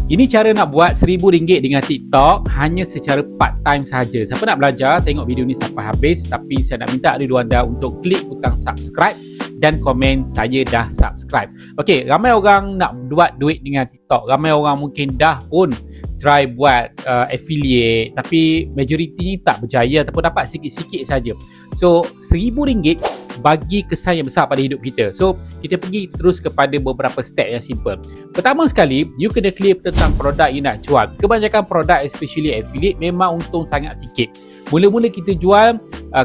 Ini cara nak buat RM1,000 dengan TikTok hanya secara part time sahaja. Siapa nak belajar, tengok video ni sampai habis. Tapi saya nak minta dulu anda untuk klik butang subscribe dan komen saya dah subscribe. Okey, ramai orang nak buat duit dengan TikTok. Ramai orang mungkin dah pun try buat affiliate, tapi majoriti ni tak berjaya ataupun dapat sikit-sikit saja. So RM1,000 bagi kesan yang besar pada hidup kita. So kita pergi terus kepada beberapa step yang simple. Pertama sekali, you kena clear tentang produk you nak jual. Kebanyakan produk, especially affiliate, memang untung sangat sikit. Mula-mula kita jual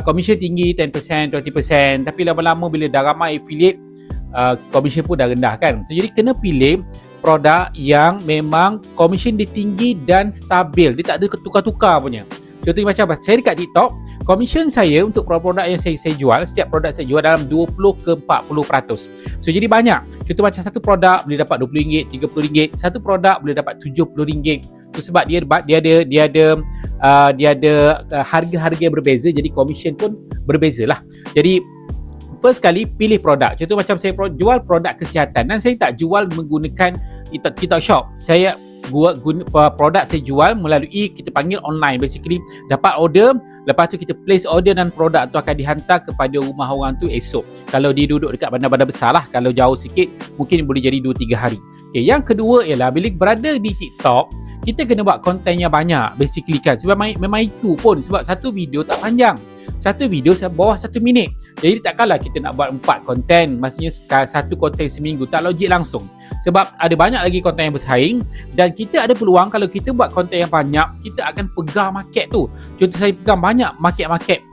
commission tinggi 10%, 20%, tapi lama-lama bila dah ramai affiliate, commission pun dah rendah kan. So jadi kena pilih produk yang memang commission dia tinggi dan stabil. Dia tak ada tukar-tukar punya. Contohnya macam apa? Saya dekat TikTok, commission saya untuk produk yang saya jual, setiap produk saya jual dalam 20 ke 40%. So jadi banyak. Contoh macam satu produk boleh dapat RM20, RM30, satu produk boleh dapat RM70. So sebab dia ada harga-harga yang berbeza, jadi commission pun berbezalah. Jadi first kali pilih produk. Contoh macam saya jual produk kesihatan dan saya tak jual menggunakan TikTok Shop. Saya guna produk saya jual melalui, kita panggil online. Basically dapat order, lepas tu kita place order dan produk tu akan dihantar kepada rumah orang tu esok. Kalau dia duduk dekat bandar-bandar besar lah. Kalau jauh sikit mungkin boleh jadi 2-3 hari. Okay, yang kedua ialah bila berada di TikTok, kita kena buat konten yang banyak basically kan. Sebab memang itu pun sebab satu video tak panjang. Satu video bawah 1 minit. Jadi takkanlah kita nak buat 4 konten. Maksudnya satu konten seminggu. Tak logik langsung. Sebab ada banyak lagi konten yang bersaing. Dan kita ada peluang kalau kita buat konten yang banyak, kita akan pegang market tu. Contoh saya pegang banyak market-market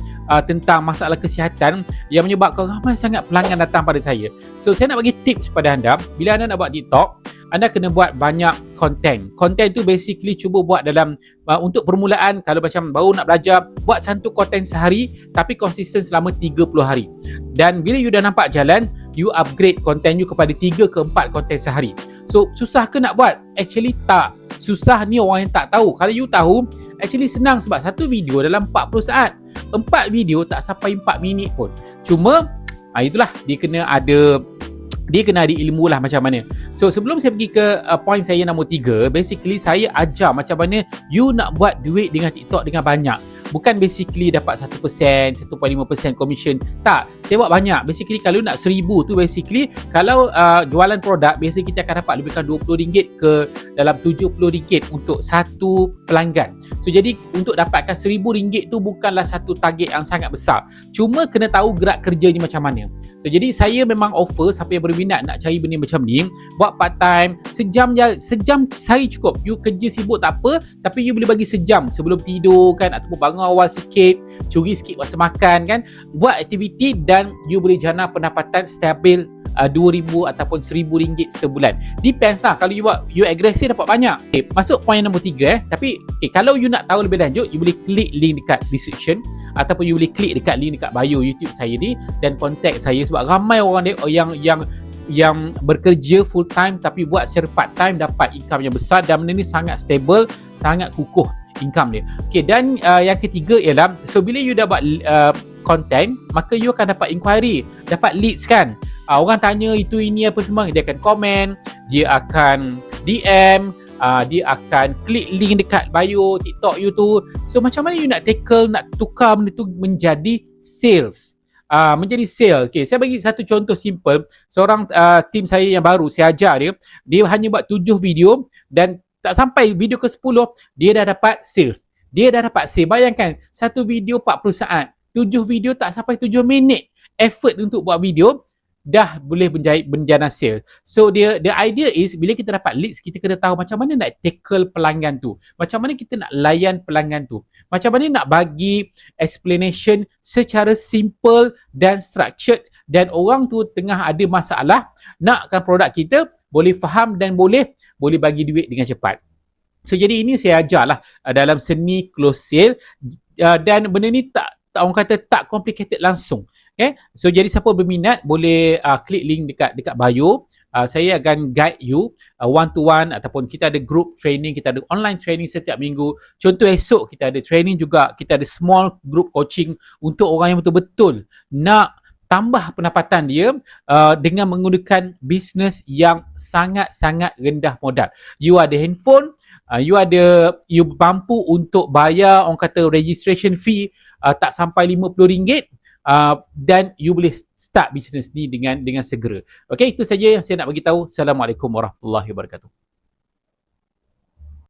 tentang masalah kesihatan yang menyebabkan ramai sangat pelanggan datang pada saya. So saya nak bagi tips kepada anda. Bila anda nak buat TikTok, anda kena buat banyak konten. Konten tu basically cuba buat dalam untuk permulaan. Kalau macam baru nak belajar, buat satu konten sehari tapi konsisten selama 30 hari. Dan bila you dah nampak jalan, you upgrade konten you kepada 3 ke 4 konten sehari. So susah ke nak buat? Actually tak. Susah ni orang yang tak tahu. Kalau you tahu, actually senang sebab satu video dalam 40 saat. 4 video tak sampai 4 minit pun. Cuma itulah dia kena ada ilmu lah macam mana. So sebelum saya pergi ke point saya nombor 3, basically saya ajar macam mana you nak buat duit dengan TikTok dengan banyak. Bukan basically dapat 1%, 1.5% commission. Tak, saya buat banyak. Basically kalau nak 1,000 tu basically, kalau jualan produk, biasanya kita akan dapat lebih kurang RM20 ke dalam RM70 untuk satu pelanggan. So jadi untuk dapatkan RM1,000 tu bukanlah satu target yang sangat besar. Cuma kena tahu gerak kerjanya macam mana. So jadi saya memang offer siapa yang berminat nak cari benda macam ni, buat part time, sejam sehari cukup. You kerja sibuk tak apa, tapi you boleh bagi sejam sebelum tidur kan, ataupun bangun awal sikit, curi sikit masa makan kan, buat aktiviti dan you boleh jana pendapatan stabil RM2,000 ataupun RM1,000 sebulan. Depends lah. Kalau you agresif dapat banyak. Okay, masuk point nombor 3 Tapi kalau you nak tahu lebih lanjut, you boleh klik link dekat description ataupun you boleh klik dekat link dekat bio YouTube saya ni dan contact saya sebab ramai orang yang bekerja full time tapi buat secara part time dapat income yang besar dan benda ni sangat stable, sangat kukuh income dia. Okay, dan yang ketiga ialah, so bila you dah buat content, maka you akan dapat inquiry, dapat leads kan. Orang tanya itu ini apa semua, dia akan komen, dia akan DM, dia akan klik link dekat bio TikTok you tu. So macam mana you nak tackle, nak tukar benda tu menjadi sales? Menjadi sale. Okay, saya bagi satu contoh simple. Seorang tim saya yang baru, saya ajar dia hanya buat 7 video dan tak sampai video ke 10 dia dah dapat sales. Dia dah dapat sale. Bayangkan satu video 40 saat, 7 video tak sampai 7 minit effort untuk buat video, dah boleh menjana sale. So the idea is bila kita dapat leads, kita kena tahu macam mana nak tackle pelanggan tu, macam mana kita nak layan pelanggan tu, macam mana nak bagi explanation secara simple dan structured, dan orang tu tengah ada masalah nakkan produk kita, boleh faham dan boleh bagi duit dengan cepat. So jadi ini saya ajarlah dalam seni close sale, dan benda ni tak orang kata tak complicated langsung. Okay, so jadi siapa berminat boleh klik link dekat bio. Saya akan guide you one to one, ataupun kita ada group training, kita ada online training setiap minggu. Contoh esok kita ada training juga, kita ada small group coaching untuk orang yang betul-betul nak tambah pendapatan dia dengan menggunakan bisnes yang sangat-sangat rendah modal. You ada handphone, you mampu untuk bayar orang kata registration fee tak sampai RM50, dan you boleh start bisnes ni dengan segera. Okey, itu saja yang saya nak bagi tahu. Assalamualaikum warahmatullahi wabarakatuh.